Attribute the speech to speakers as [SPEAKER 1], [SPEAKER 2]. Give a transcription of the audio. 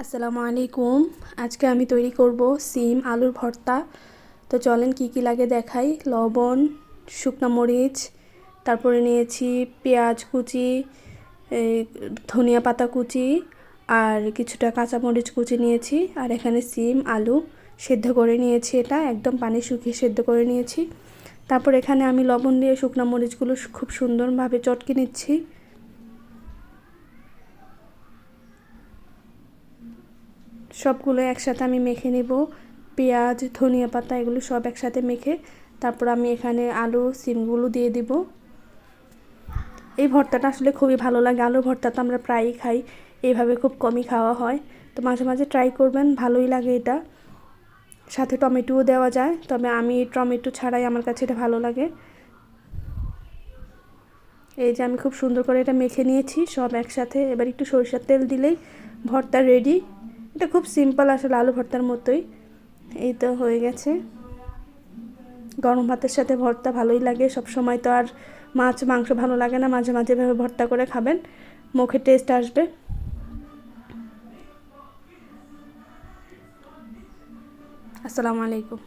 [SPEAKER 1] আসসালামু আলাইকুম। আজকে আমি তৈরি করব সিম আলুর ভর্তা। তো চলেন কি কি লাগে দেখাই। লবণ, শুকনো মরিচ, তারপরে নিয়েছি পেঁয়াজ কুচি, এই ধনিয়া পাতা কুচি, আর কিছুটা কাঁচামরিচ কুচি নিয়েছি। আর এখানে সিম আলু সেদ্ধ করে নিয়েছি, এটা একদম পানি শুকিয়ে সেদ্ধ করে নিয়েছি। তারপর এখানে আমি লবণ দিয়ে শুকনো মরিচগুলো খুব সুন্দরভাবে চটকে নিচ্ছি। সবগুলো একসাথে আমি মেখে নেব। পেঁয়াজ, ধনিয়া পাতা এগুলো সব একসাথে মেখে তারপর আমি এখানে আলু সিমগুলো দিয়ে দিব। এই ভর্তাটা আসলে খুবই ভালো লাগে। আলুর ভর্তা তো আমরা প্রায়ই খাই, এইভাবে খুব কমই খাওয়া হয়। তো মাঝে মাঝে ট্রাই করবেন, ভালোই লাগে এটা। সাথে টমেটোও দেওয়া যায়, তবে আমি টমেটো ছাড়াই আমার কাছে এটা ভালো লাগে। এই যে আমি খুব সুন্দর করে এটা মেখে নিয়েছি সব একসাথে। এবার একটু সরিষার তেল দিলেই ভর্তা রেডি। এটা খুব সিম্পল আসলে আলু ভর্তার মতোই। এই তো হয়ে গেছে। গরম ভাতের সাথে ভর্তা ভালোই লাগে। সব সময় তো আর মাছ মাংস ভালো লাগে না, মাঝে মাঝে এভাবে ভর্তা করে খাবেন, মুখে টেস্ট আসবে। আসসালামু আলাইকুম।